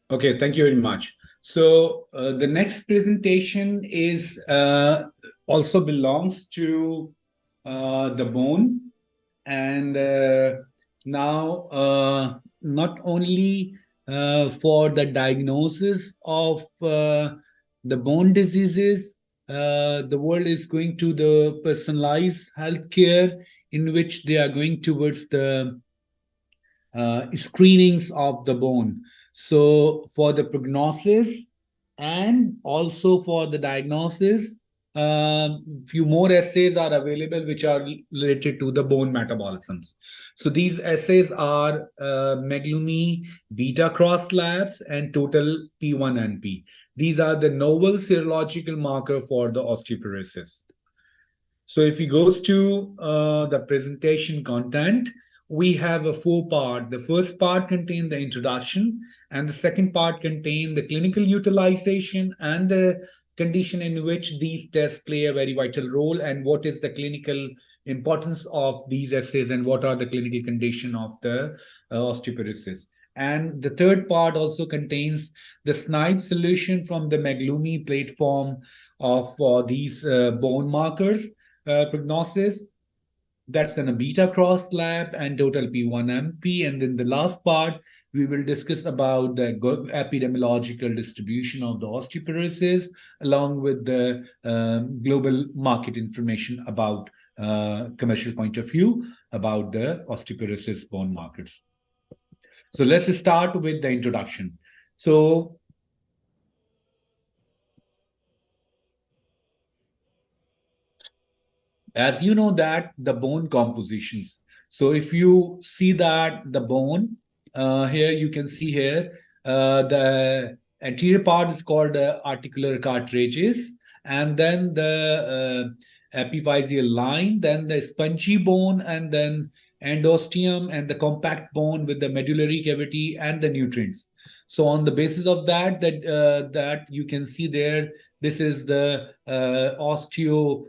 Okay, thank you very much. So the next presentation is also belongs to the bone, and now not only for the diagnosis of the bone diseases, the world is going to the personalized healthcare in which they are going towards the screenings of the bone. So, for the prognosis and also for the diagnosis, few more assays are available which are related to the bone metabolisms. So, these assays are Meglumi beta cross labs and total P1NP. These are the novel serological marker for the osteoporosis. So if he goes to the presentation content, we have a four part. The first part contains the introduction, and the second part contains the clinical utilization and the condition in which these tests play a very vital role, and what is the clinical importance of these assays, and what are the clinical condition of the osteoporosis. And the third part also contains the SNIPE solution from the Meglumi platform of these bone markers prognosis. That's an a beta cross lab and total P1MP. And then the last part, we will discuss about the epidemiological distribution of the osteoporosis, along with the global market information about commercial point of view about the osteoporosis bone markers. So let's start with the introduction. So as you know that the bone compositions. So if you see that the bone, here you can see here, the anterior part is called articular cartilages, and then the epiphyseal line, then the spongy bone, and then endosteum, and the compact bone with the medullary cavity and the nutrients. So on the basis of that, that you can see there, this is the osteoclast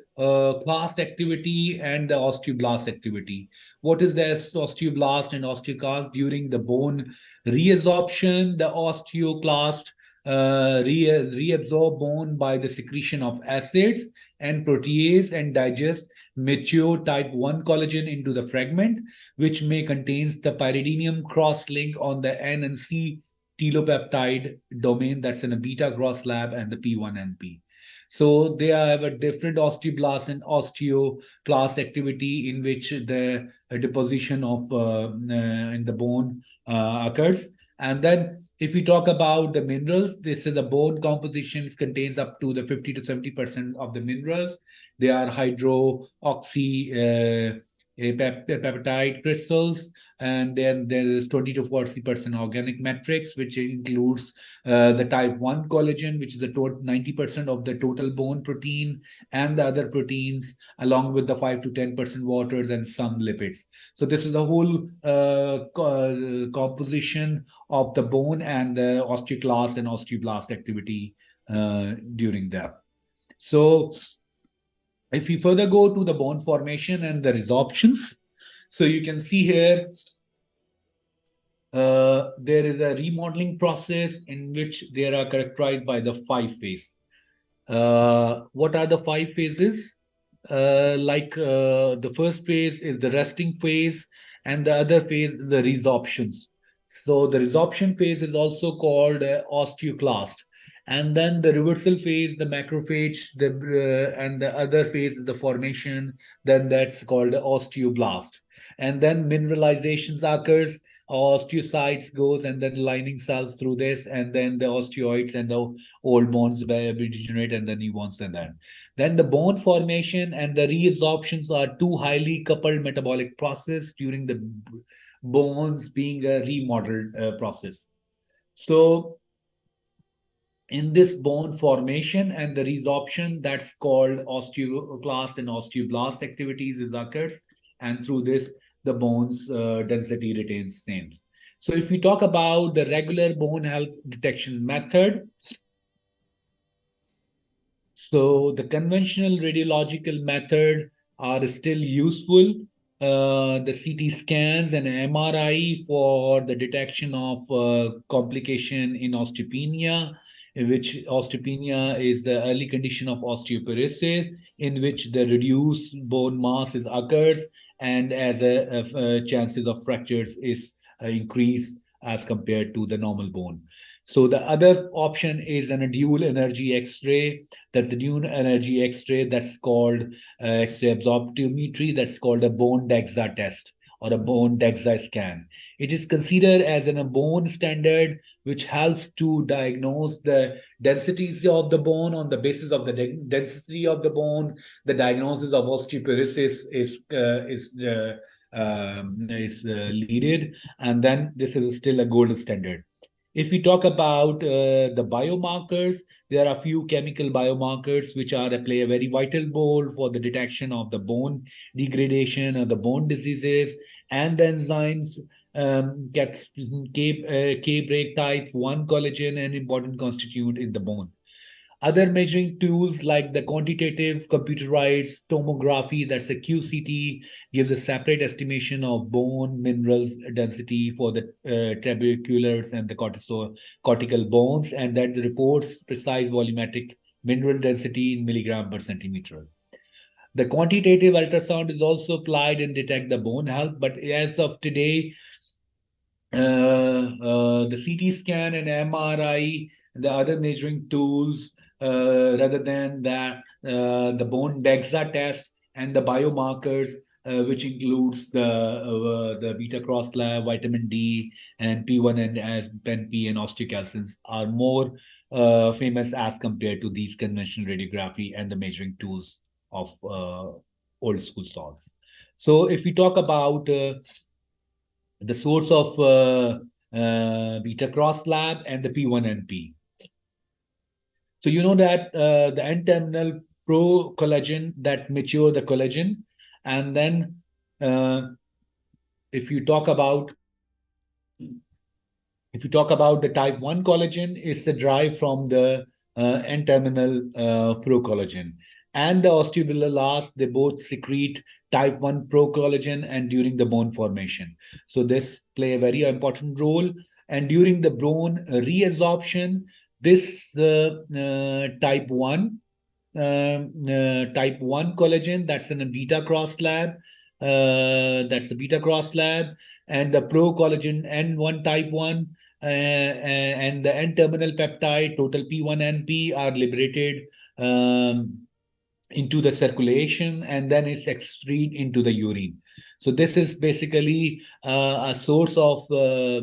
activity and the osteoblast activity. What is the osteoblast and osteoclast? During the bone reabsorption, the osteoclast reabsorb bone by the secretion of acids and protease and digest mature type 1 collagen into the fragment, which may contains the pyridinium cross link on the N and C telopeptide domain, that's in a beta cross lab, and the P1NP. So they have a different osteoblast and osteoclast activity in which the deposition of in the bone occurs. And then if we talk about the minerals, this is the bone composition. It contains up to the 50 to 70% of the minerals. They are hydroxy peptide crystals, and then there is 20 to 40% organic matrix, which includes the type 1 collagen, which is the 90% of the total bone protein, and the other proteins, along with the 5 to 10% waters and some lipids. So this is the whole composition of the bone and the osteoclast and osteoblast activity during that. So if we further go to the bone formation and the resorptions, so you can see here there is a remodeling process in which they are characterized by the 5 phases. What are the 5 phases? The first phase is the resting phase, and the other phase is the resorptions. So the resorption phase is also called osteoclast. And then the reversal phase, the macrophage, and the other phase is the formation. Then that's called the osteoblast. And then mineralizations occurs, osteocytes goes, and then lining cells through this, and then the osteoids and the old bones degenerate, and the new ones, and then the bone formation and the reabsorptions are two highly coupled metabolic process during the bones being a remodeled process. So in this bone formation and the resorption, that's called osteoclast and osteoblast activities is occurs, and through this the bones density retains same. So if we talk about the regular bone health detection method, so the conventional radiological method are still useful, the CT scans and MRI for the detection of complication in osteopenia, in which osteopenia is the early condition of osteoporosis, in which the reduced bone mass is occurs, and as chances of fractures is increased as compared to the normal bone. So the other option is a dual energy X-ray. That's the dual energy X-ray that's called X-ray absorptiometry. That's called a bone DEXA test or a bone DEXA scan. It is considered as a bone standard which helps to diagnose the densities of the bone. On the basis of the density of the bone, the diagnosis of osteoporosis is leaded, and then this is still a gold standard. If we talk about the biomarkers, there are a few chemical biomarkers which are play a very vital role for the detection of the bone degradation or the bone diseases, and the enzymes K break type 1 collagen, an important constituent in the bone. Other measuring tools like the quantitative computerized tomography, that's a QCT, gives a separate estimation of bone minerals density for the trabeculars and the cortical bones, and that reports precise volumetric mineral density in milligram per centimeter. The quantitative ultrasound is also applied and detect the bone health, but as of today, the CT scan and MRI, the other measuring tools, rather than that, the bone DEXA test and the biomarkers, which includes the beta cross lab, vitamin D, and P1 and PEN-P and osteocalcins, are more famous as compared to these conventional radiography and the measuring tools of old school sorts. So, if we talk about the source of beta cross lab and the P1NP. So you know that the N-terminal pro collagen that mature the collagen, and then if you talk about the type 1 collagen, it's derived from the N-terminal procollagen. And the osteoblasts, they both secrete type 1 procollagen and during the bone formation. So this play a very important role. And during the bone reabsorption, this type 1 collagen, that's in a beta cross lab, that's the beta cross lab, and the pro collagen N1 type 1 and the N-terminal peptide, total P1NP, are liberated into the circulation, and then it's excreted into the urine. So this is basically a source of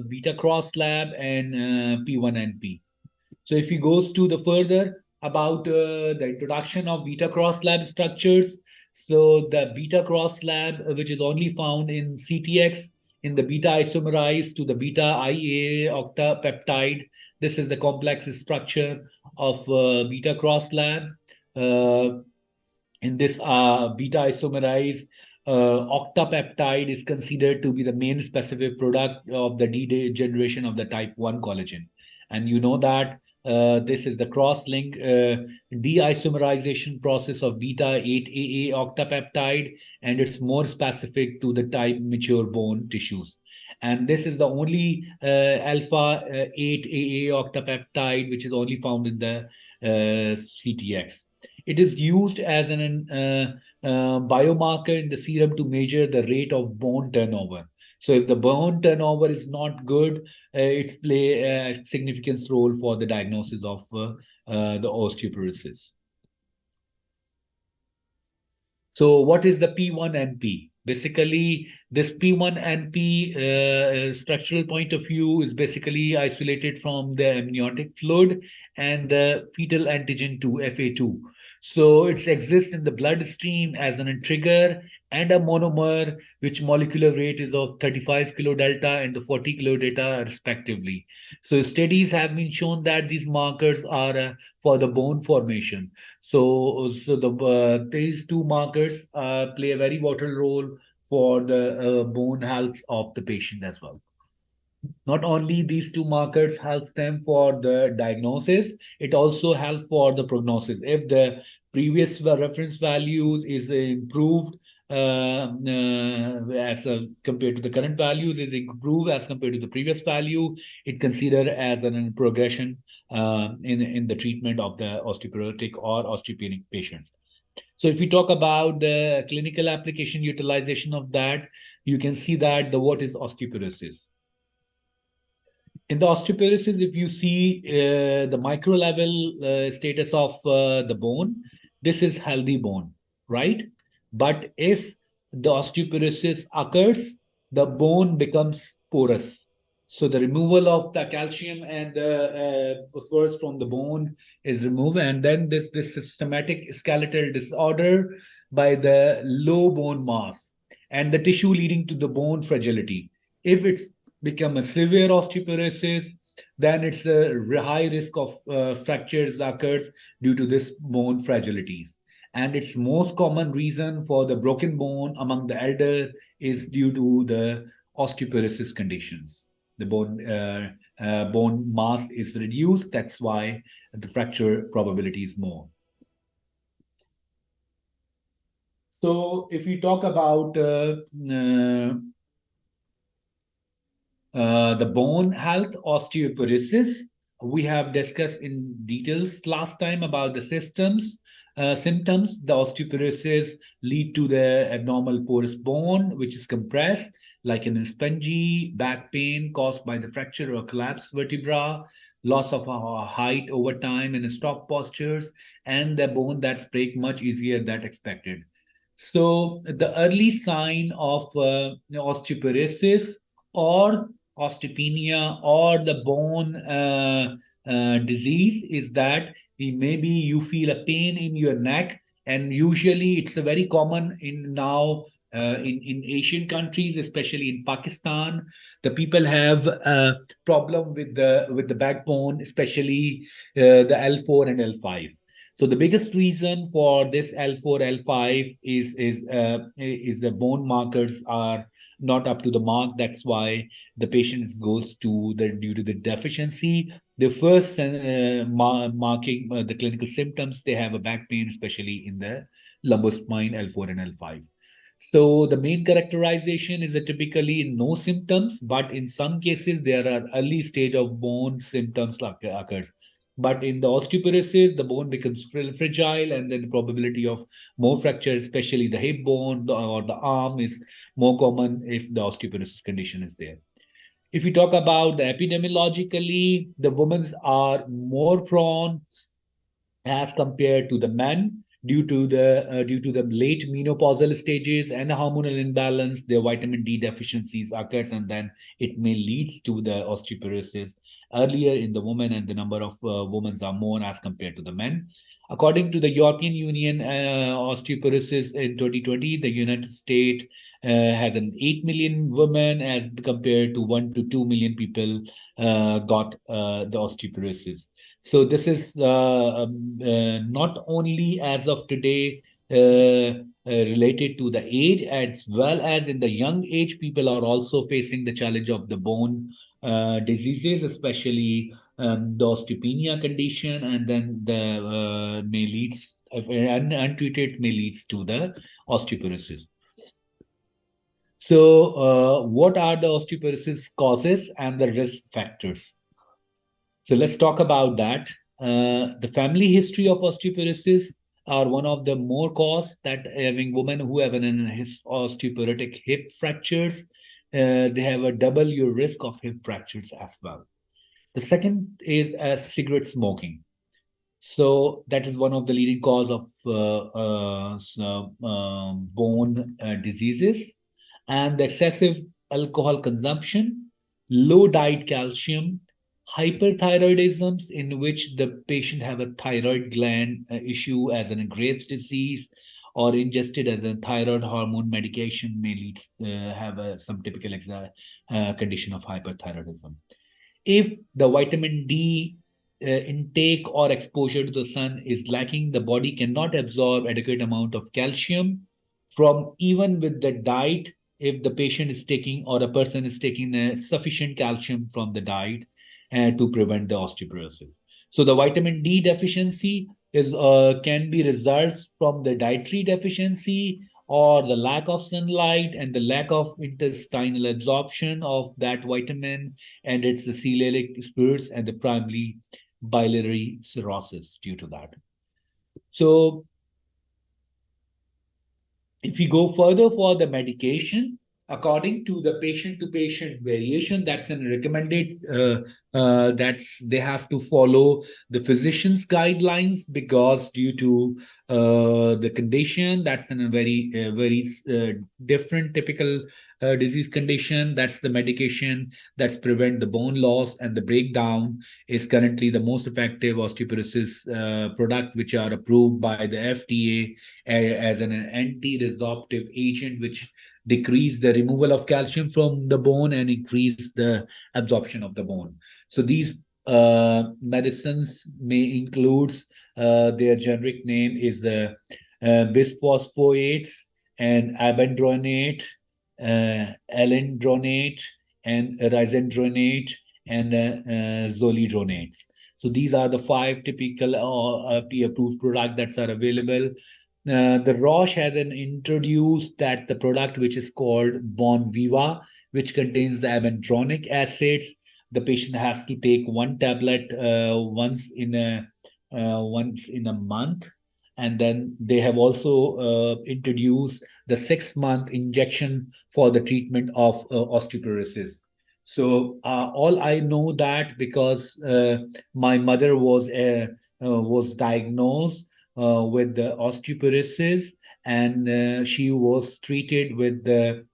beta cross lab and P1NP. So if he goes to the further about the introduction of beta cross lab structures, so the beta cross lab, which is only found in CTX, in the beta isomerized to the beta IA octapeptide. This is the complex structure of beta cross lab. In this beta isomerized octapeptide is considered to be the main specific product of the degeneration of the type 1 collagen. And you know that this is the cross-link deisomerization process of beta 8AA octapeptide, and it's more specific to the type mature bone tissues. And this is the only alpha 8AA octapeptide which is only found in the CTX. It is used as an biomarker in the serum to measure the rate of bone turnover. So if the bone turnover is not good, it play a significant role for the diagnosis of the osteoporosis. So what is the P1NP? Basically, this P1NP structural point of view is basically isolated from the amniotic fluid and the fetal antigen 2, FA2. So it exists in the bloodstream as an trigger and a monomer, which molecular weight is of 35 kilodelta and the 40 kilodelta respectively. So studies have been shown that these markers are for the bone formation. So these two markers play a very vital role for the bone health of the patient as well. Not only these two markers help them for the diagnosis, it also helps for the prognosis. If the previous reference values is improved as compared to the current values, is improve as compared to the previous value. It considered as a progression in the treatment of the osteoporotic or osteopenic patients. So if we talk about the clinical application utilization of that, you can see that the what is osteoporosis. In the osteoporosis, if you see the micro level status of the bone, this is healthy bone, right? But if the osteoporosis occurs, the bone becomes porous. So the removal of the calcium and the phosphorus from the bone is removed, and then this systematic skeletal disorder by the low bone mass and the tissue leading to the bone fragility. If it's become a severe osteoporosis, then it's a high risk of fractures occurs due to this bone fragilities. And its most common reason for the broken bone among the elder is due to the osteoporosis conditions. The bone mass is reduced. That's why the fracture probability is more. So if we talk about the bone health osteoporosis, we have discussed in details last time about the symptoms. The osteoporosis lead to the abnormal porous bone, which is compressed, like in a spongy back pain caused by the fracture or collapsed vertebra, loss of height over time in stop postures, and the bone that's break much easier than expected. So the early sign of osteoporosis or osteopenia or the bone disease is that maybe you feel a pain in your neck, and usually it's a very common in now in Asian countries, especially in Pakistan. The people have a problem with the backbone, especially the L4 and L5. So the biggest reason for this L4, L5 is the bone markers are not up to the mark. That's why the patient goes to the due to the deficiency. The first marking the clinical symptoms, they have a back pain, especially in the lumbar spine L4 and L5. So the main characterization is that typically no symptoms, but in some cases there are early stage of bone symptoms occurs. But in the osteoporosis, the bone becomes fragile, and then the probability of more fractures, especially the hip bone or the arm, is more common if the osteoporosis condition is there. If we talk about the epidemiologically, the women are more prone as compared to the men due to the late menopausal stages and hormonal imbalance. Their vitamin D deficiencies occurs, and then it may lead to the osteoporosis earlier in the woman, and the number of women are more as compared to the men. According to the European Union osteoporosis in 2020, the United States has an 8 million women as compared to 1 to 2 million people got the osteoporosis. So this is not only as of today related to the age, as well as in the young age, people are also facing the challenge of the bone diseases, especially the osteopenia condition, and then the may leads if untreated may leads to the osteoporosis. So, what are the osteoporosis causes and the risk factors? So let's talk about that. The family history of osteoporosis are one of the more cause that having women who have an osteoporotic hip fractures, they have a double your risk of hip fractures as well. The second is cigarette smoking. So that is one of the leading cause of bone diseases, and the excessive alcohol consumption, low diet calcium, hyperthyroidism, in which the patient have a thyroid gland issue as an Graves' disease, or ingested as a thyroid hormone medication may lead have some typical condition of hyperthyroidism. If the vitamin D intake or exposure to the sun is lacking, the body cannot absorb adequate amount of calcium from even with the diet. If the patient is taking or a person is taking sufficient calcium from the diet to prevent the osteoporosis. So the vitamin D deficiency is can be results from the dietary deficiency or the lack of sunlight and the lack of intestinal absorption of that vitamin, and it's the celiac spirits and the primary biliary cirrhosis due to that. So if we go further for the medication, according to the patient to patient variation, that's an recommended, that's they have to follow the physician's guidelines, because due to the condition, that's in a very different typical disease condition, that's the medication that's prevent the bone loss and the breakdown is currently the most effective osteoporosis product, which are approved by the FDA as an anti-resorptive agent, which decrease the removal of calcium from the bone and increase the absorption of the bone. So these medicines may include, their generic name is bisphosphonates and abandronate, alendronate, and risendronate, and zoledronate. So these are the five typical FDA-approved products that are available. The Roche has an introduced that the product which is called Bon Viva, which contains the abandronic acids. The patient has to take one tablet once in a month, and then they have also introduced the 6-month injection for the treatment of osteoporosis. So all I know that because my mother was diagnosed with the osteoporosis, and she was treated with the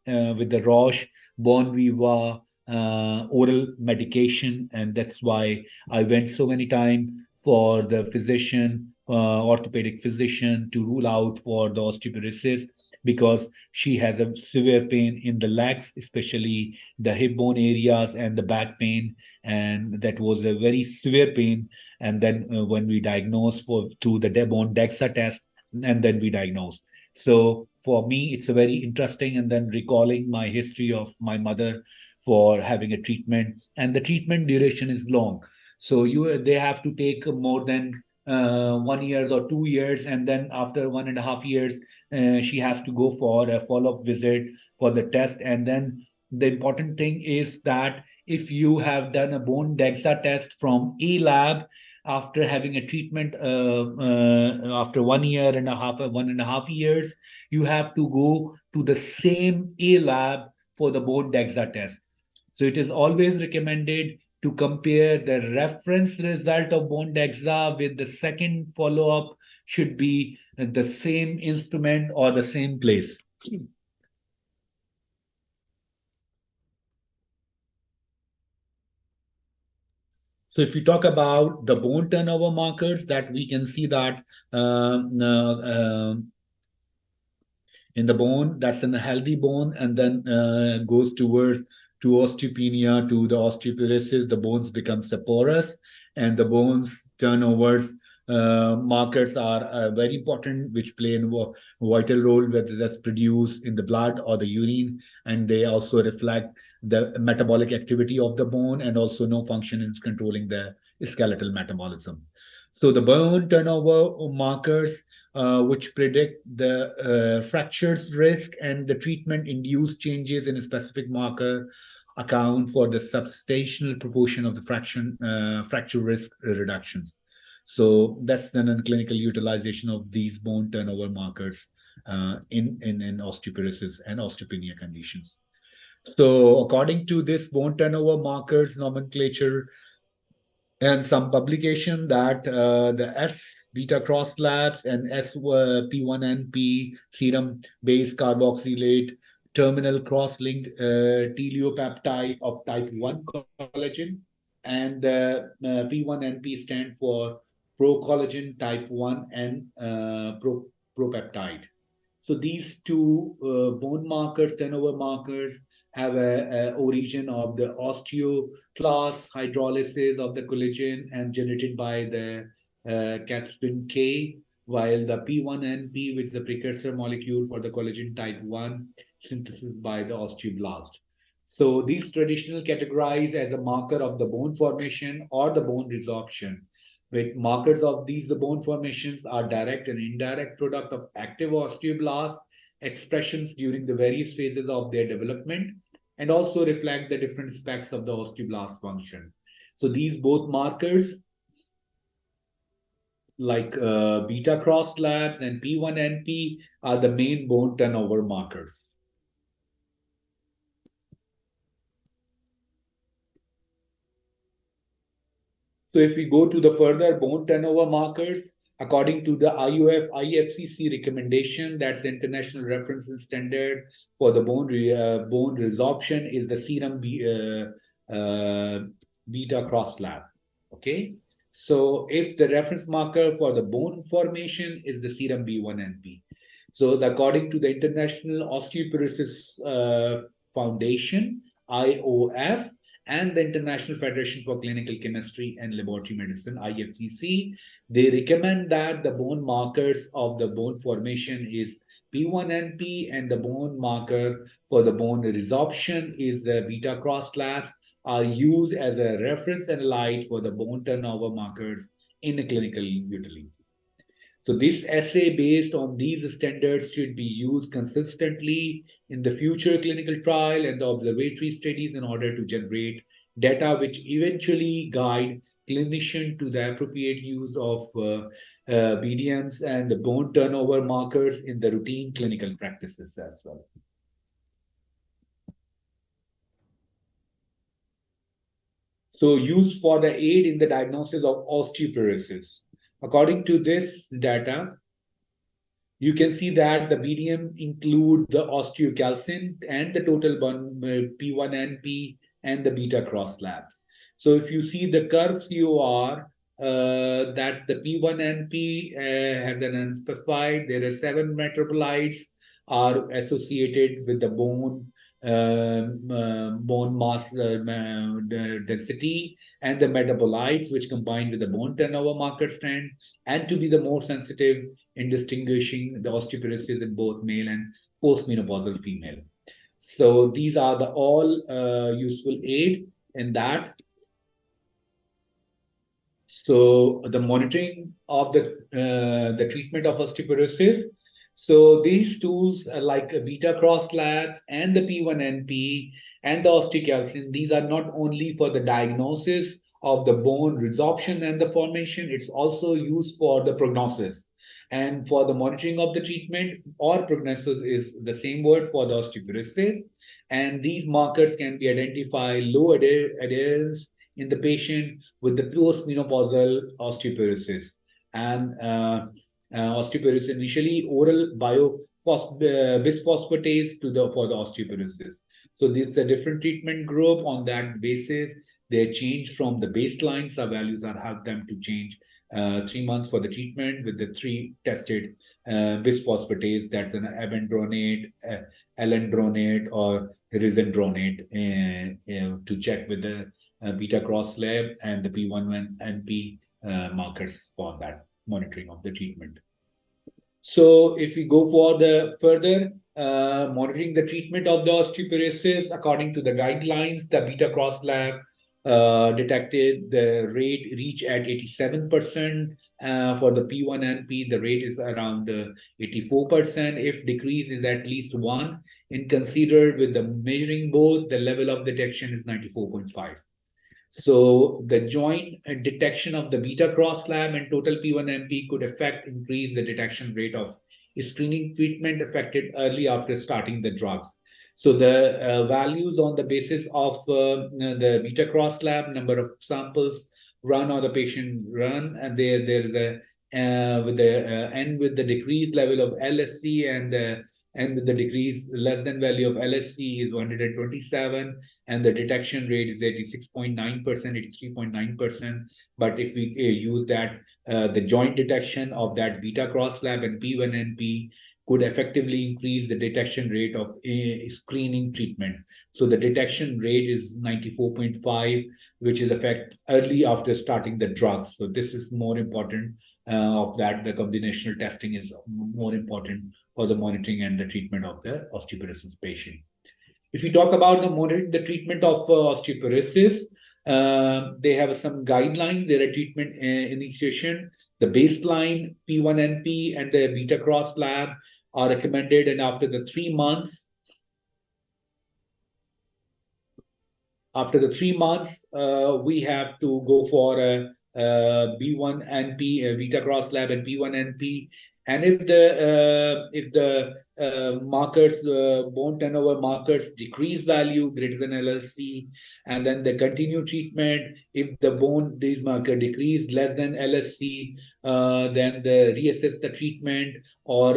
Roche Bon Viva oral medication, and that's why I went so many times for the physician, orthopedic physician, to rule out for the osteoporosis, because she has a severe pain in the legs, especially the hip bone areas and the back pain, and that was a very severe pain. And then when we diagnose for through the bone DEXA test, and then we diagnose. So for me, it's a very interesting, and then recalling my history of my mother for having a treatment, and the treatment duration is long. So they have to take more than 1 year or 2 years, and then after 1.5 years, she has to go for a follow-up visit for the test. And then the important thing is that if you have done a bone DEXA test from a lab after having a treatment after 1 year and a half, 1.5 years, you have to go to the same a lab for the bone DEXA test. So it is always recommended to compare the reference result of bone DEXA with the second follow-up should be the same instrument or the same place. So if we talk about the bone turnover markers, that we can see that in the bone, that's in a healthy bone, and then goes towards to osteopenia, to the osteoporosis, the bones become porous, and the bones turnovers markers are very important, which play a vital role, whether that's produced in the blood or the urine, and they also reflect the metabolic activity of the bone, and also no function in controlling the skeletal metabolism. So the bone turnover markers, which predict the fractures risk, and the treatment induced changes in a specific marker account for the substantial proportion of the fracture risk reductions. So that's then a clinical utilization of these bone turnover markers in osteoporosis and osteopenia conditions. So according to this bone turnover markers nomenclature, and some publication that the S beta cross labs and P1NP serum based carboxylate terminal cross linked teleopeptide of type 1 collagen, and P1NP stand for pro collagen type 1 and propeptide. So these two bone markers, turnover markers, have a origin of the osteoclast hydrolysis of the collagen and generated by the catspin K, while the P1NP, which is the precursor molecule for the collagen type 1, synthesis by the osteoblast. So these traditional categorized as a marker of the bone formation or the bone resorption, with markers of these the bone formations are direct and indirect product of active osteoblast expressions during the various phases of their development, and also reflect the different aspects of the osteoblast function. So these both markers, like beta cross slabs and P1NP, are the main bone turnover markers. So if we go to the further bone turnover markers, according to the IOF IFCC recommendation, that's the international reference and standard for the bone resorption, is the serum beta cross slab. Okay. So if the reference marker for the bone formation is the serum B1NP. So according to the International Osteoporosis Foundation, IOF, and the International Federation for Clinical Chemistry and Laboratory Medicine, IFCC, they recommend that the bone markers of the bone formation is P1NP, and the bone marker for the bone resorption is the beta cross slabs, are used as a reference analyte for the bone turnover markers in a clinical utility. So this assay based on these standards should be used consistently in the future clinical trial and the observatory studies in order to generate data which eventually guide clinician to the appropriate use of BDMs and the bone turnover markers in the routine clinical practices as well. So used for the aid in the diagnosis of osteoporosis. According to this data, you can see that the BDM include the osteocalcin and the total P1NP and the beta cross slabs. So if you see the curve COR, that the P1NP has an unspecified, there are 7 metabolites are associated with the bone mass density and the metabolites which combine with the bone turnover marker strand, and to be the more sensitive in distinguishing the osteoporosis in both male and postmenopausal female. So these are the all useful aid in that. So the monitoring of the treatment of osteoporosis. So these tools like beta cross labs and the P1NP and the osteocalcin, these are not only for the diagnosis of the bone resorption and the formation, it's also used for the prognosis. And for the monitoring of the treatment, or prognosis is the same word for the osteoporosis. And these markers can be identified low adherence in the patient with the postmenopausal osteoporosis. And osteoporosis, initially oral bisphosphatase for the osteoporosis. So this is a different treatment group. On that basis, they change from the baseline. Some values are help them to change 3 months for the treatment with the 3 tested bisphosphatase, that's an abendronate, alendronate, or risendronate, to check with the beta cross lab and the P1NP markers for that monitoring of the treatment. So if we go for the further monitoring the treatment of the osteoporosis, according to the guidelines, the beta cross lab detected the rate reach at 87%. For the P1NP, the rate is around 84%. If decrease is at least 1, and considered with the measuring both, the level of detection is 94.5. So the joint detection of the beta cross lab and total P1NP could increase the detection rate of screening treatment affected early after starting the drugs. So the values on the basis of the beta cross lab, number of samples run or the patient run, and there is a with the decreased level of LSC and with the decrease less than value of LSC is 127, and the detection rate is 86.9%, 83.9%. But if we use that, the joint detection of that beta cross lab and P1NP could effectively increase the detection rate of screening treatment. So the detection rate is 94.5, which is effect early after starting the drugs. So this is more important of that. The combinational testing is more important for the monitoring and the treatment of the osteoporosis patient. If we talk about the monitoring, the treatment of osteoporosis, they have some guidelines. There are treatment initiation, the baseline P1NP and the beta cross lab are recommended, and after the 3 months, we have to go for a B1NP, beta cross lab, and B1NP. And if the markers, bone turnover markers, decrease value greater than LSC, and then the continue treatment. If the bone disease marker decrease less than LSC, then the reassess the treatment, or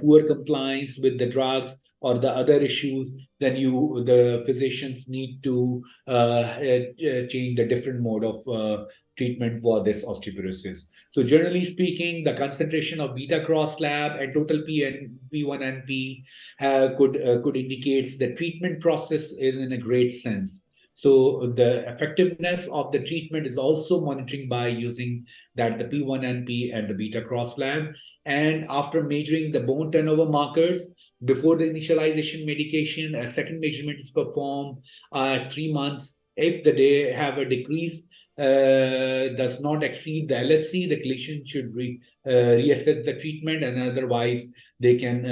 poor compliance with the drugs or the other issues, then the physicians need to change the different mode of treatment for this osteoporosis. So generally speaking, the concentration of beta cross lab and total P and P1NP could indicate the treatment process is in a great sense. So the effectiveness of the treatment is also monitoring by using that the P1NP and the beta cross lab. And after measuring the bone turnover markers, before the initialization medication, a second measurement is performed 3 months. If they have a decrease does not exceed the LSC, the clinician should reassess the treatment, and otherwise they can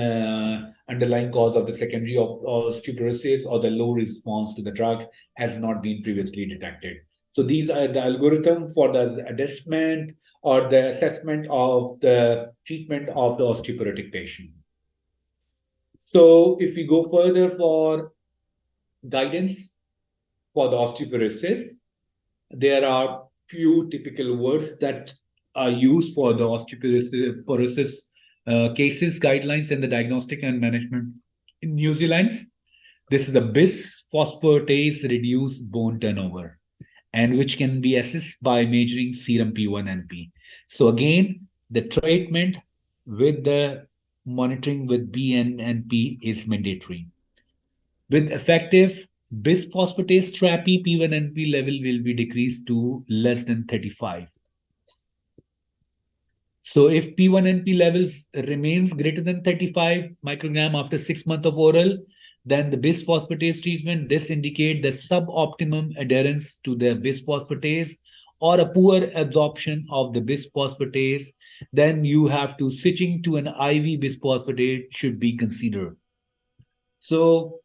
underlying cause of the secondary of osteoporosis or the low response to the drug has not been previously detected. So these are the algorithm for the assessment or the assessment of the treatment of the osteoporotic patient. So if we go further for guidance for the osteoporosis, there are few typical words that are used for the osteoporosis cases, guidelines, and the diagnostic and management in New Zealand. This is the bisphosphatase reduced bone turnover, and which can be assessed by measuring serum P1NP. So again, the treatment with the monitoring with BNNP is mandatory. With effective bisphosphatase therapy, P1NP level will be decreased to less than 35. So if P1NP levels remains greater than 35 microgram after 6 months of oral, then the bisphosphatase treatment, this indicate the suboptimum adherence to the bisphosphatase or a poor absorption of the bisphosphatase, then you have to switching to an IV bisphosphatase should be considered. So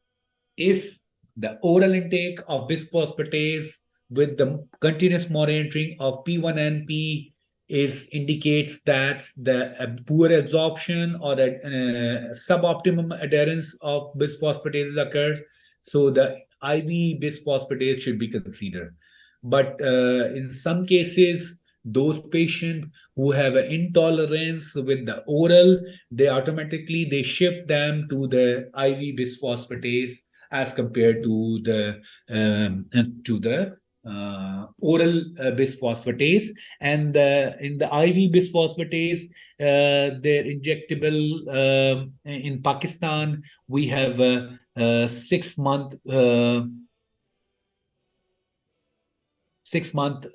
if the oral intake of bisphosphatase with the continuous monitoring of P1NP is indicates that the poor absorption or the suboptimum adherence of bisphosphatase occurs, so the IV bisphosphatase should be considered. But in some cases, those patients who have an intolerance with the oral, they shift them to the IV bisphosphatase as compared to the oral bisphosphatase. And in the IV bisphosphatase, they're injectable. In Pakistan, we have a 6 month. 6 month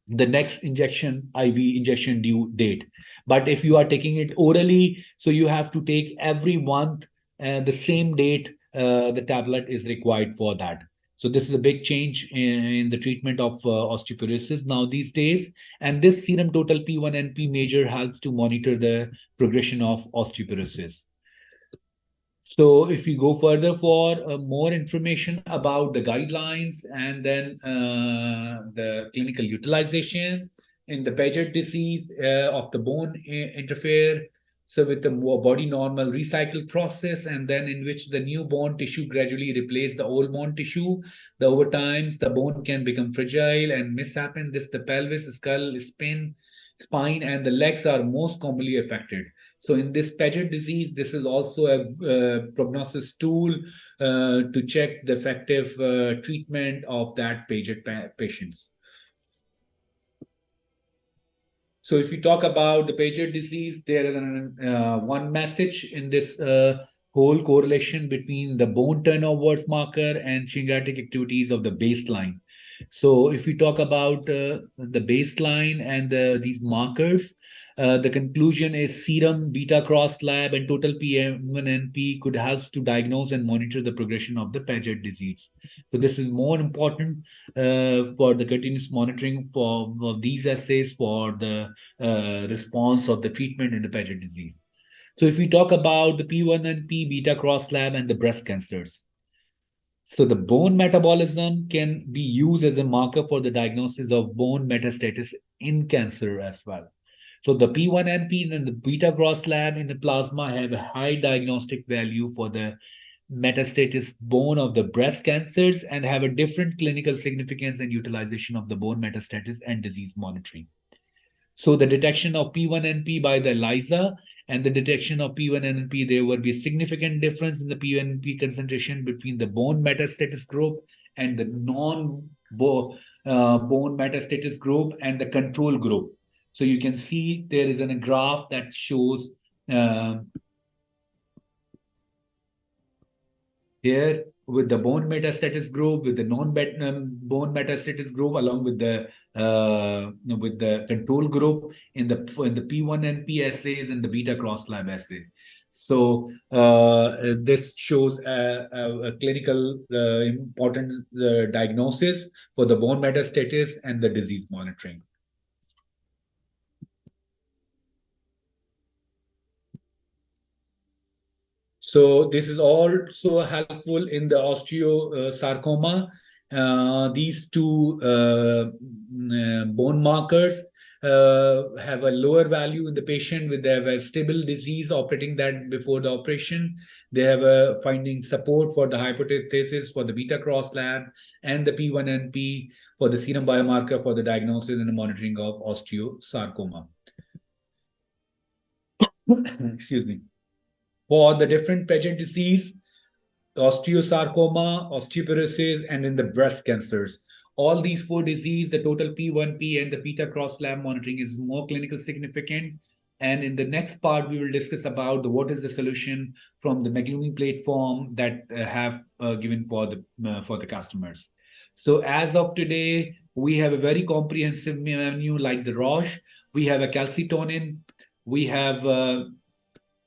the next injection, IV injection due date. But if you are taking it orally, so you have to take every month the same date the tablet is required for that. So this is a big change in the treatment of osteoporosis now these days. And this serum total P1NP measure helps to monitor the progression of osteoporosis. So if we go further for more information about the guidelines and then the clinical utilization in the Paget disease of the bone interfere, so with the body normal recycle process, and then in which the new bone tissue gradually replace the old bone tissue. The over time, the bone can become fragile and mishappen. This the pelvis, skull, spine, and the legs are most commonly affected. So in this Paget disease, this is also a prognosis tool to check the effective treatment of that Paget patients. So if you talk about the Paget disease, there is one message in this whole correlation between the bone turnover marker and syncretic activities of the baseline. So if we talk about the baseline and these markers, the conclusion is serum beta cross lab and total PM1NP could help to diagnose and monitor the progression of the Paget disease. So this is more important for the continuous monitoring for these assays for the response of the treatment in the Paget disease. So if we talk about the P1NP beta cross lab and the breast cancers, so the bone metabolism can be used as a marker for the diagnosis of bone metastasis in cancer as well. So the P1NP and the beta cross lab in the plasma have a high diagnostic value for the metastasis bone of the breast cancers and have a different clinical significance and utilization of the bone metastasis and disease monitoring. So the detection of P1NP by the ELISA and the detection of P1NP, there will be a significant difference in the P1NP concentration between the bone metastasis group and the non-bone metastasis group and the control group. So you can see there is a graph that shows here with the bone metastasis group, with the non-bone metastasis group, along with the control group in the P1NP assays and the beta cross lab assay. So this shows a clinical important diagnosis for the bone metastasis and the disease monitoring. So this is also helpful in the osteosarcoma. These two bone markers have a lower value in the patient with a stable disease operating that before the operation. They have a finding support for the hypothesis for the beta cross lab and the P1NP for the serum biomarker for the diagnosis and the monitoring of osteosarcoma. Excuse me. For the different Paget disease, osteosarcoma, osteoporosis, and in the breast cancers. All these four diseases, the total P1P and the beta cross lab monitoring is more clinical significant. And in the next part, we will discuss about what is the solution from the McLuhan platform that have given for the customers. So as of today, we have a very comprehensive menu like the Roche. We have a calcitonin. We have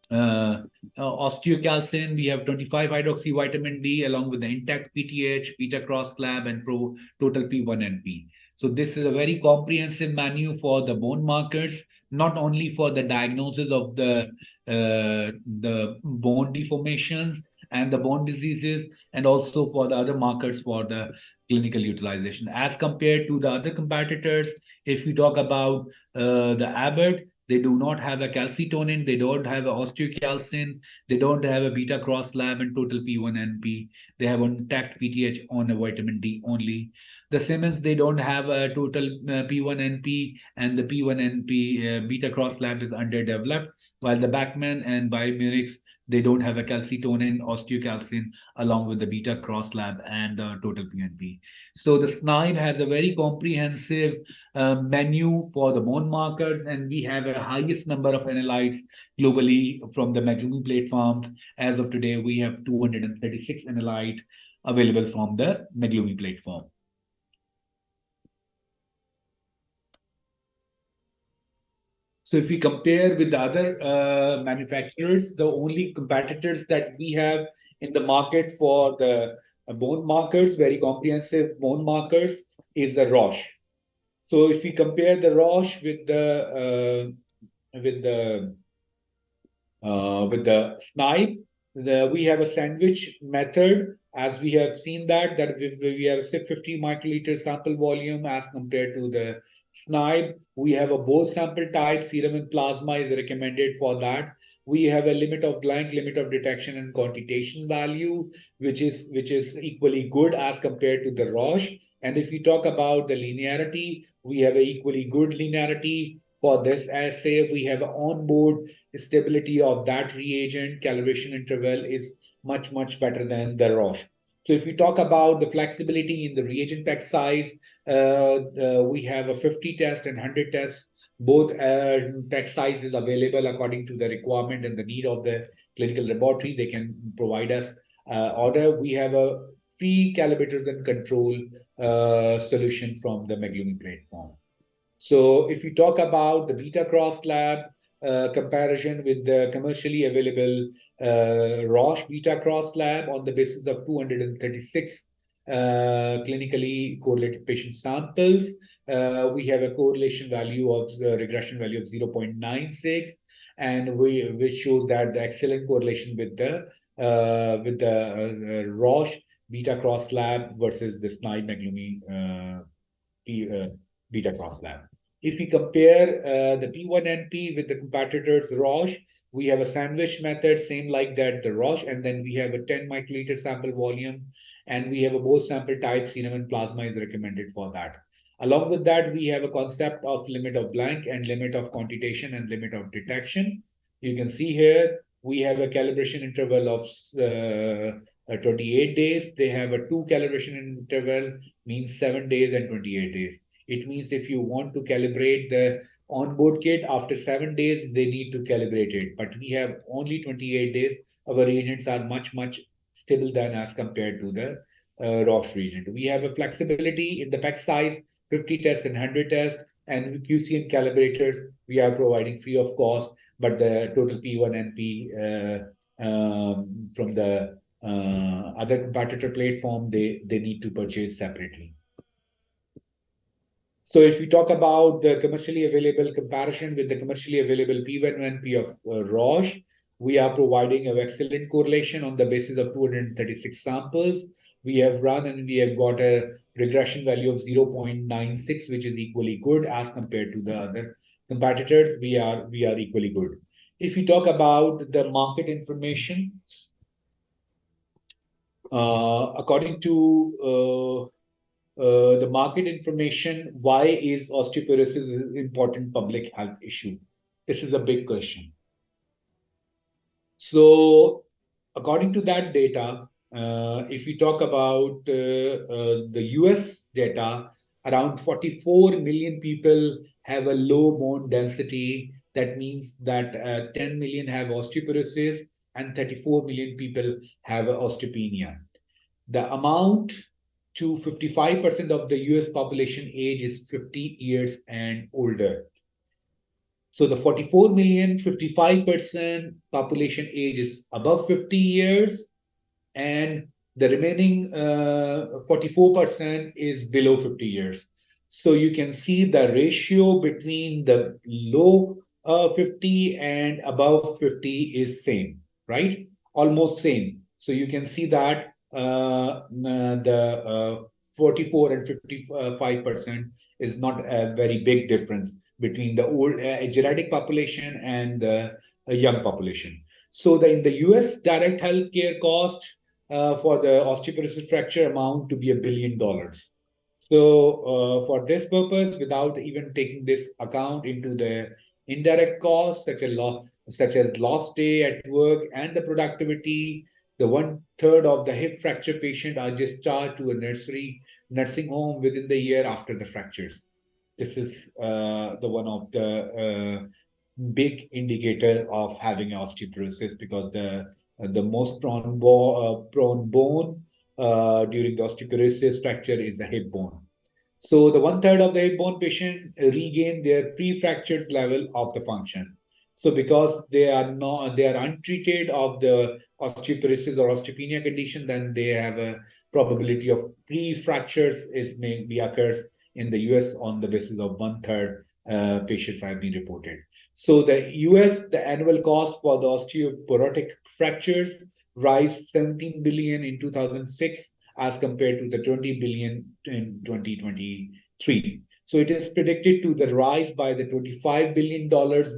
osteocalcin, we have 25-hydroxy vitamin D along with the intact PTH, beta cross lab, and total P1NP. So this is a very comprehensive menu for the bone markers, not only for the diagnosis of the bone deformations and the bone diseases, and also for the other markers for the clinical utilization. As compared to the other competitors, if we talk about the Abbott, they do not have a calcitonin, they don't have a osteocalcin, they don't have a beta cross lab and total P1NP. They have intact PTH on a vitamin D only. The Siemens, they don't have a total P1NP, and the P1NP beta cross lab is underdeveloped, while the Bachmann and Biomerix, they don't have a calcitonin, osteocalcin, along with the beta cross lab and total PNP. So the SNIPE has a very comprehensive menu for the bone markers, and we have a highest number of analytes globally from the McLuhan platforms. As of today, we have 236 analytes available from the McLuhan platform. So if we compare with the other manufacturers, the only competitors that we have in the market for the bone markers, very comprehensive bone markers, is the Roche. So if we compare the Roche with the SNIPE, we have a sandwich method, as we have seen that we have a 50 microliter sample volume as compared to the SNIPE. We have a both sample type, serum and plasma is recommended for that. We have a limit of blank, limit of detection and quantitation value, which is equally good as compared to the Roche. And if we talk about the linearity, we have a equally good linearity for this assay. We have onboard stability of that reagent. Calibration interval is much, much better than the Roche. So if we talk about the flexibility in the reagent pack size, we have a 50 test and 100 tests. Both pack size is available according to the requirement and the need of the clinical laboratory. They can provide us order. We have a free calibrators and control solution from the Meglumi platform. So if we talk about the beta cross lab comparison with the commercially available Roche beta cross lab on the basis of 236 clinically correlated patient samples, we have a correlation value of regression value of 0.96, and which shows that the excellent correlation with the Roche beta cross lab versus the SNIDE Meglumi beta cross lab. If we compare the P1NP with the competitors Roche, we have a sandwich method, same like that, the Roche, and then we have a 10 microliter sample volume, and we have a both sample type, serum and plasma is recommended for that. Along with that, we have a concept of limit of blank and limit of quantitation and limit of detection. You can see here, we have a calibration interval of 28 days. They have a 2 calibration interval, means 7 days and 28 days. It means if you want to calibrate the onboard kit after 7 days, they need to calibrate it. But we have only 28 days. Our reagents are much, much stable than as compared to the Roche reagent. We have a flexibility in the pack size, 50 tests and 100 tests, and QC and calibrators we are providing free of cost, but the total P1NP from the other competitor platform, they need to purchase separately. So if we talk about the commercially available comparison with the commercially available P1NP of Roche, we are providing an excellent correlation on the basis of 236 samples. We have run and we have got a regression value of 0.96, which is equally good as compared to the other competitors. We are equally good. If we talk about the market information, according to the market information, why is osteoporosis an important public health issue? This is a big question. So according to that data, if we talk about the US data, around 44 million people have a low bone density. That means that 10 million have osteoporosis and 34 million people have osteopenia. The amount to 55% of the US population age is 50 years and older. So the 44 million, 55% population age is above 50 years, and the remaining 44% is below 50 years. So you can see the ratio between the low 50 and above 50 is same, right? Almost same. So you can see that the 44 and 55% is not a very big difference between the old genetic population and the young population. So in the US, direct healthcare cost for the osteoporosis fracture amount to be $1 billion. So for this purpose, without even taking this account into the indirect costs such as lost day at work and the productivity, the 1/3 of the hip fracture patient are discharged to a nursing home within the year after the fractures. This is the one of the big indicator of having osteoporosis, because the most prone bone during the osteoporosis fracture is the hip bone. So the 1/3 of the hip bone patient regain their pre-fractures level of the function. So because they are untreated of the osteoporosis or osteopenia condition, then they have a probability of pre-fractures maybe occurs in the US on the basis of 1/3 patients have been reported. So the US, the annual cost for the osteoporotic fractures rise 17 billion in 2006 as compared to the 20 billion in 2023. So it is predicted to the rise by the $25 billion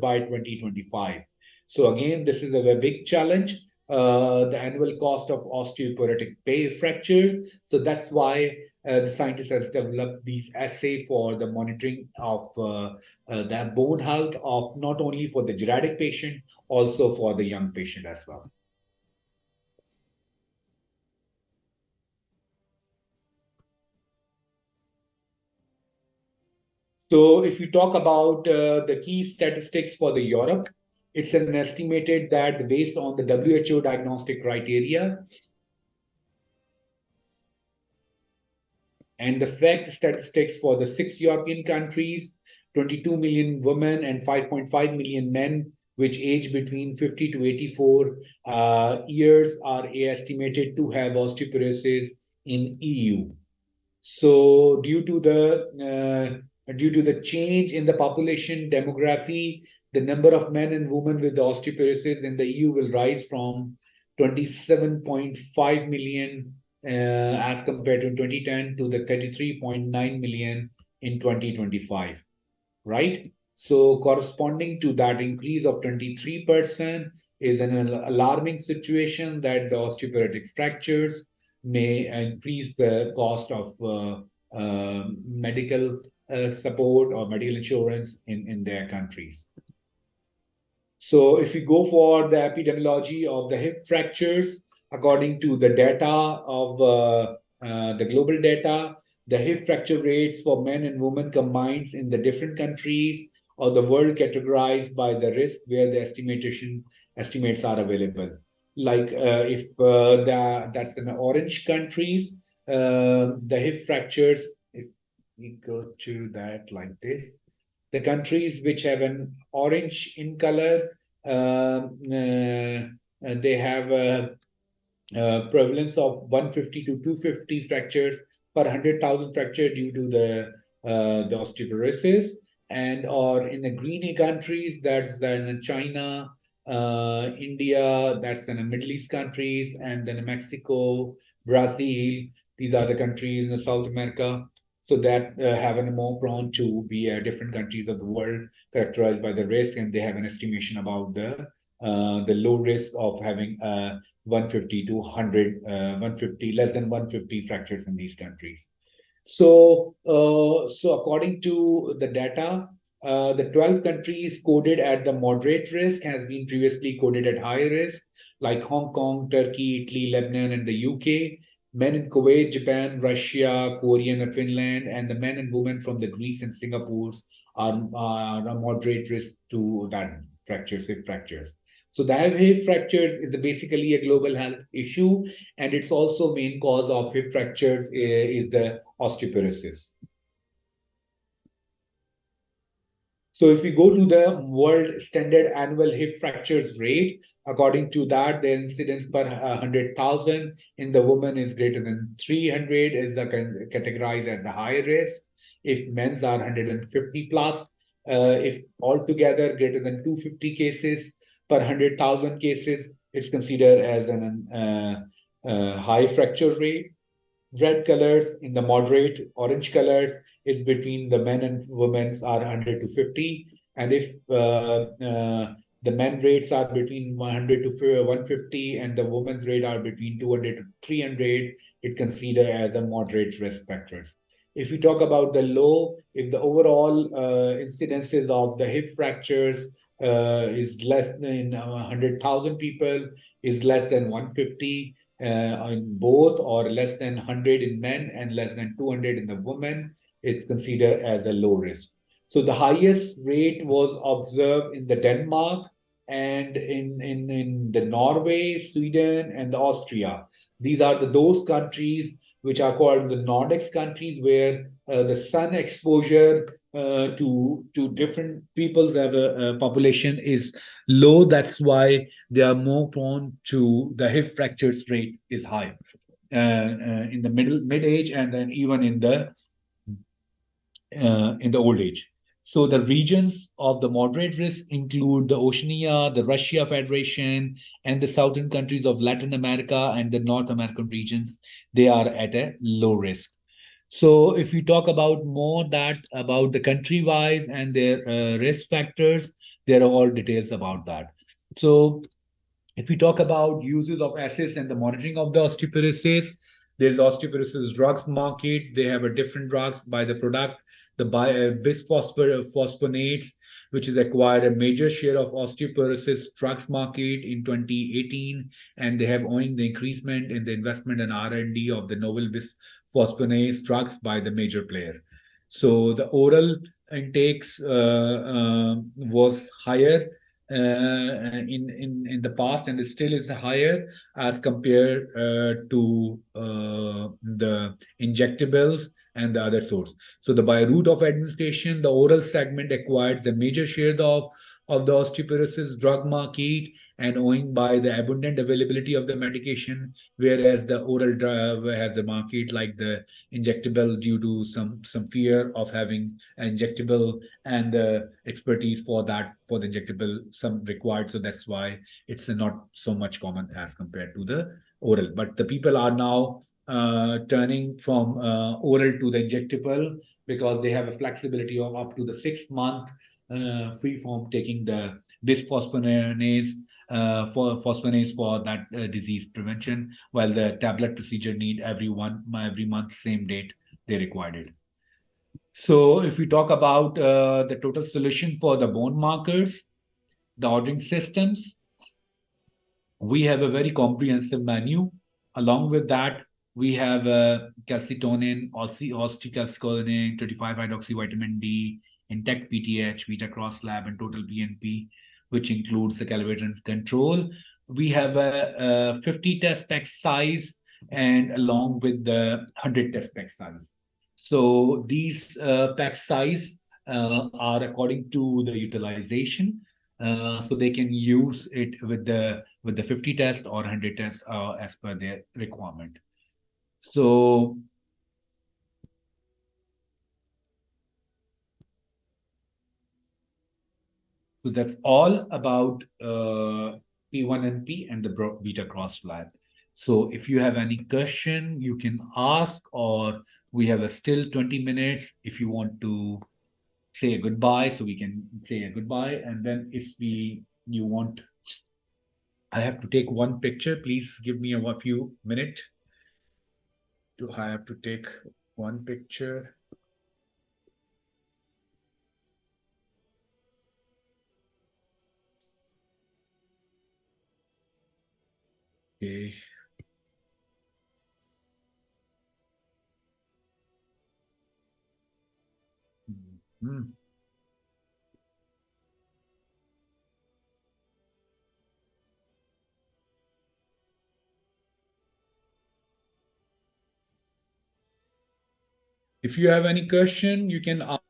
by 2025. So again, this is a big challenge, the annual cost of osteoporotic fractures. So that's why the scientists have developed these assays for the monitoring of the bone health of not only for the geriatric patient, also for the young patient as well. So if you talk about the key statistics for the Europe, it's an estimated that based on the WHO diagnostic criteria, And the fact statistics for the 6 European countries, 22 million women and 5.5 million men, which age between 50 to 84 years, are estimated to have osteoporosis in EU. So due to the change in the population demography, the number of men and women with osteoporosis in the EU will rise from 27.5 million as compared to 2010 to the 33.9 million in 2025, right? So corresponding to that increase of 23% is an alarming situation that the osteoporotic fractures may increase the cost of medical support or medical insurance in their countries. So if we go for the epidemiology of the hip fractures, according to the data of the global data, the hip fracture rates for men and women combined in the different countries or the world categorized by the risk where the estimates are available. Like if that's in the orange countries, the hip fractures, if we go to that like this, the countries which have an orange in color, they have a prevalence of 150 to 250 fractures per 100,000 fracture due to the osteoporosis. And or in the green countries, that's then China, India, that's in the Middle East countries, and then Mexico, Brazil. These are the countries in South America. So that have a more prone to be different countries of the world characterized by the risk, and they have an estimation about the low risk of having 150 to 100, 150, less than 150 fractures in these countries. So, so according to the data, the 12 countries coded at the moderate risk has been previously coded at high risk, like Hong Kong, Turkey, Italy, Lebanon, and the UK. Men in Kuwait, Japan, Russia, Korea, and Finland, and the men and women from the Greece and Singapore are a moderate risk to that fractures, hip fractures. So the hip fractures is basically a global health issue, and it's also main cause of hip fractures is the osteoporosis. So if we go to the world standard annual hip fractures rate, according to that, the incidence per 100,000 in the woman is greater than 300, is the categorized as the high risk. If men's are 150 plus, if altogether greater than 250 cases per 100,000 cases, it's considered as an high fracture rate. Red colors in the moderate, orange colors is between the men and women's are 100 to 50. And if the men rates are between 100 to 150 and the women's rate are between 200 to 300, it considered as a moderate risk factors. If we talk about the low, if the overall incidences of the hip fractures is less than 100,000 people, is less than 150, in both, or less than 100 in men and less than 200 in the women, it's considered as a low risk. So the highest rate was observed in the Denmark and in the Norway, Sweden, and the Austria. These are those countries which are called the Nordics countries, where the sun exposure to different people's population is low. That's why they are more prone to the hip fractures rate is high in the mid age, and then even in the old age. So the regions of the moderate risk include the Oceania, the Russia Federation, and the southern countries of Latin America and the North American regions. They are at a low risk. So if we talk about more that about the country wise and their risk factors, there are all details about that. So if we talk about uses of acids and the monitoring of the osteoporosis, there's osteoporosis drugs market. They have a different drugs by the product. The bisphosphonates, which has acquired a major share of osteoporosis drugs market in 2018, and they have owing the increasement in the investment and R&D of the novel bisphosphonates drugs by the major player. So the oral intakes was higher in the past, and it still is higher as compared to the injectables and the other source. So the by route of administration, the oral segment acquired the major share of the osteoporosis drug market, and owing by the abundant availability of the medication, whereas the oral drug has the market like the injectable due to some fear of having an injectable and the expertise for that for the injectable some required, so that's why it's not so much common as compared to the oral. But the people are now turning from oral to the injectable because they have a flexibility of up to the 6 month free from taking the bisphosphonates for phosphonates for that disease prevention, while the tablet procedure need every month, same date they required it. So, if we talk about the total solution for the bone markers, the ordering systems, we have a very comprehensive menu. Along with that, we have calcitonin, osteocalcitonin, 25-hydroxyvitamin D, intact PTH, beta cross lab, and total BNP, which includes the calibrated control. We have a 50 test pack size, and along with the 100 test pack size. So these pack size are according to the utilization. So they can use it with the 50 test or 100 test as per their requirement. So that's all about P1NP and the beta cross flag. So if you have any question, you can ask, or we have a still 20 minutes if you want to say a goodbye, so we can say a goodbye. And then if you want, I have to take one picture. Please give me a few minutes. I have to take one picture. Okay. Mhm. If you have any question, you can ask.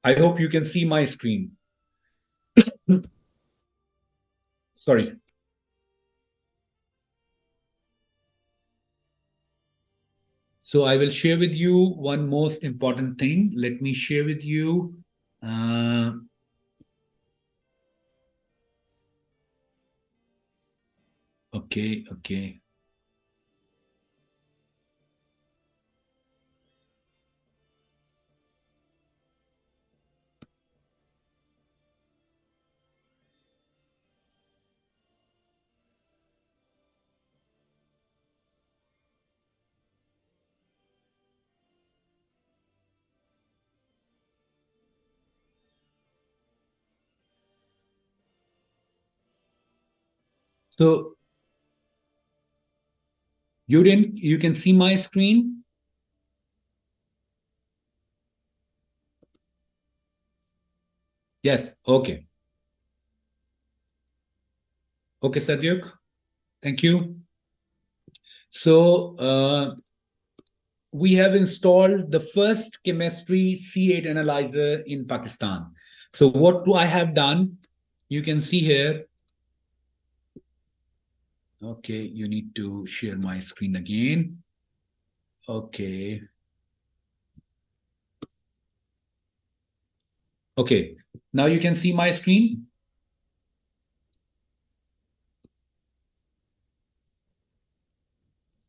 I hope you can see my screen. Sorry. So I will share with you one most important thing. Let me share with you. Okay. So you can see my screen? Yes, okay. Okay, Satyuk, thank you. So we have installed the first chemistry C8 analyzer in Pakistan. So what do I have done? You can see here. Okay, you need to share my screen again. Okay. Okay, now you can see my screen.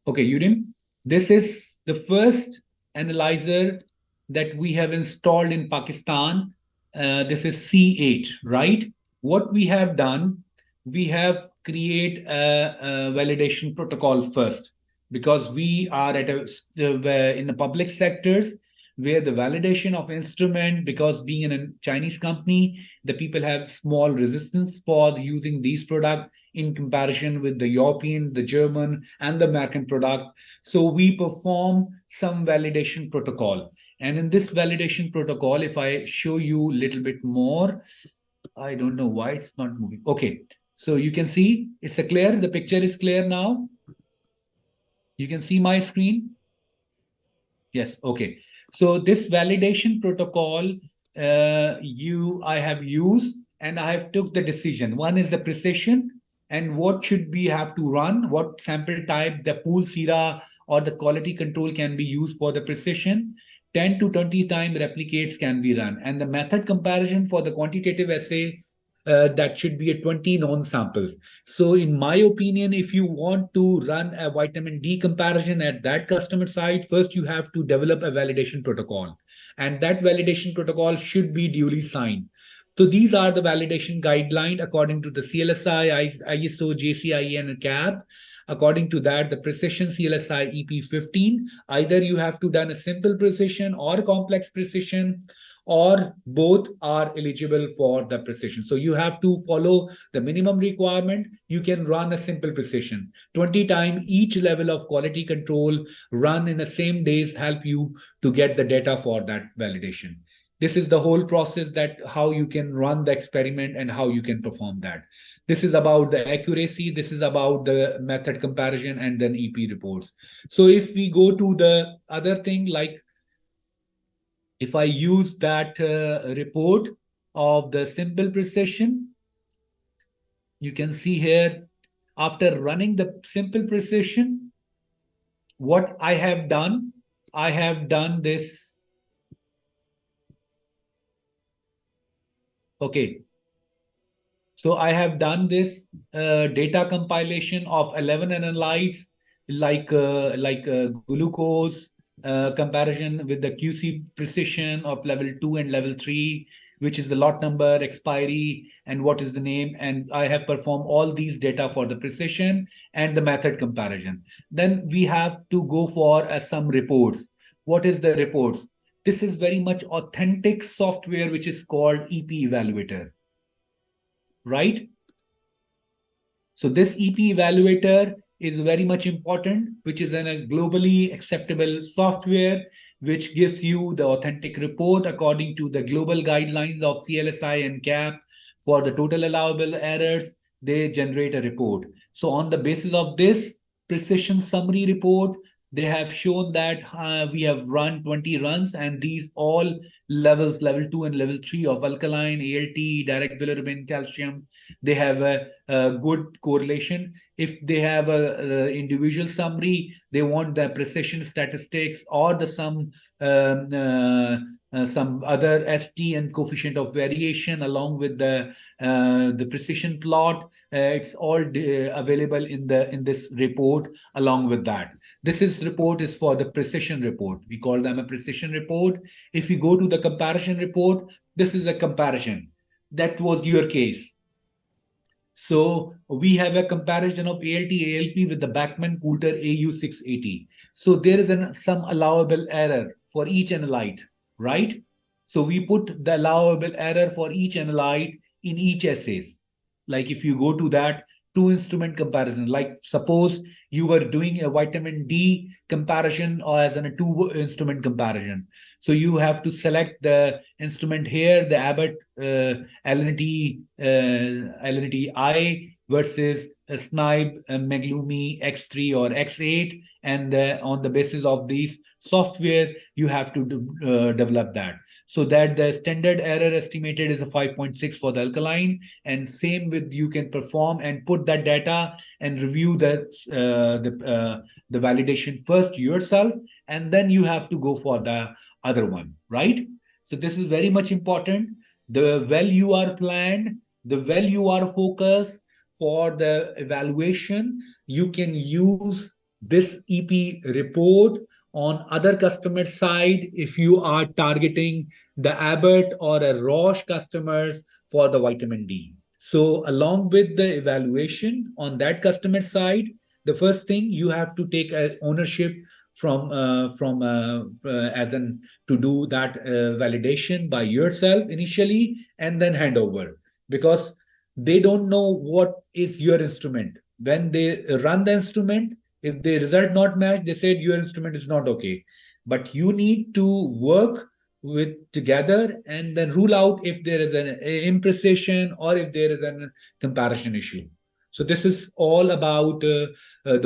Okay, Udin, this is the first analyzer that we have installed in Pakistan. This is C8, right? What we have done, we have create a validation protocol first because we are at in the public sectors where the validation of instrument, because being in a Chinese company, the people have small resistance for using these products in comparison with the European, the German, and the American product. So we perform some validation protocol. And in this validation protocol, if I show you a little bit more, I don't know why it's not moving. Okay. So you can see it's a clear, the picture is clear now. You can see my screen. Yes, okay. So this validation protocol I have used and I have took the decision. One is the precision and what should we have to run, what sample type, the pool sera or the quality control can be used for the precision. 10 to 20 time replicates can be run. And the method comparison for the quantitative assay that should be a 20 known samples. So, in my opinion, if you want to run a vitamin D comparison at that customer side, first you have to develop a validation protocol, and that validation protocol should be duly signed. So these are the validation guideline according to the CLSI, ISO, JCIE, and CAP. According to that, the precision CLSI EP15, either you have to done a simple precision or complex precision, or both are eligible for the precision. So you have to follow the minimum requirement. You can run a simple precision. 20 times each level of quality control run in the same days help you to get the data for that validation. This is the whole process that how you can run the experiment and how you can perform that. This is about the accuracy. This is about the method comparison and then EP reports. So if we go to the other thing, like if I use that report of the simple precision, you can see here, after running the simple precision, what I have done this. Okay. So I have done this data compilation of 11 analytes like glucose, comparison with the QC precision of level 2 and level 3, which is the lot number, expiry, and what is the name. And I have performed all these data for the precision and the method comparison. Then we have to go for some reports. What is the reports? This is very much authentic software, which is called EP Evaluator, right? So this EP evaluator is very much important, which is a globally acceptable software, which gives you the authentic report according to the global guidelines of CLSI and CAP. For the total allowable errors, they generate a report. So on the basis of this precision summary report, they have shown that we have run 20 runs, and these all levels, level 2 and level 3 of alkaline, ALT, direct bilirubin, calcium, they have a good correlation. If they have a individual summary, they want the precision statistics or the some other ST and coefficient of variation along with the precision plot. It's all available in this report along with that. Report is for the precision report. We call them a precision report. If we go to the comparison report, this is a comparison. That was your case. So we have a comparison of ALT, ALP with the Bachmann-Coulter AU680. So there is some allowable error for each analyte, right? So we put the allowable error for each analyte in each assays. Like if you go to that two instrument comparison, like suppose you were doing a vitamin D comparison or as a two instrument comparison. So you have to select the instrument here, the Abbott LNT I versus SNIBE Meglumi X3 or X8, and on the basis of these software, you have to develop that. So that the standard error estimated is a 5.6 for the alkaline, and same with you can perform and put that data and review the validation first yourself, and then you have to go for the other one, right? So this is very much important. The well you are planned, the well you are focused for the evaluation, you can use this EP report on other customer side if you are targeting the Abbott or a Roche customers for the vitamin D. So along with the evaluation on that customer side, the first thing you have to take ownership from as an to do that validation by yourself initially and then hand over, because they don't know what is your instrument. When they run the instrument, if the result not match, they said your instrument is not okay. But you need to work with together and then rule out if there is an imprecision or if there is a comparison issue. So this is all about the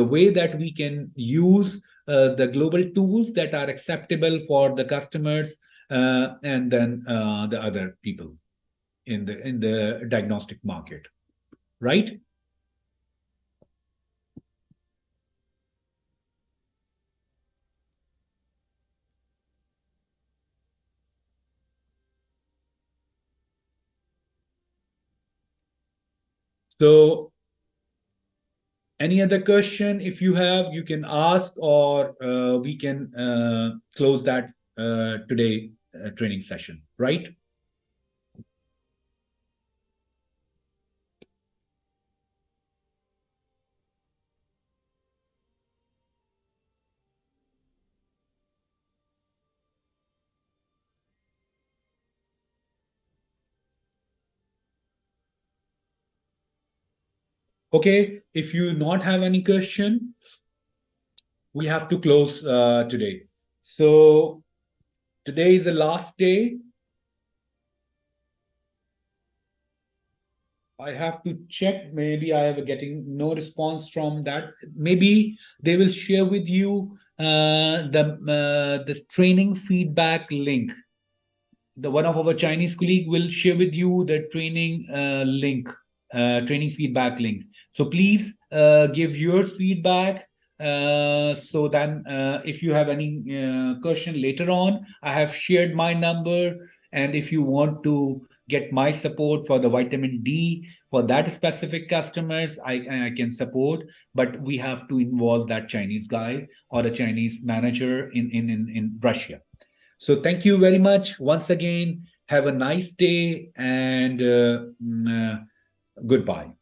way that we can use the global tools that are acceptable for the customers and then the other people in the diagnostic market, right? So any other question, if you have, you can ask, or we can close that today training session, right? Okay, if you not have any question, we have to close today. So today is the last day. I have to check. Maybe I have getting no response from that. Maybe they will share with you the training feedback link. The one of our Chinese colleague will share with you the training link, training feedback link. So please give your feedback. So then, if you have any question later on, I have shared my number, and if you want to get my support for the vitamin D for that specific customers, I can support, but we have to involve that Chinese guy or a Chinese manager in Russia. So thank you very much once again. Have a nice day and goodbye.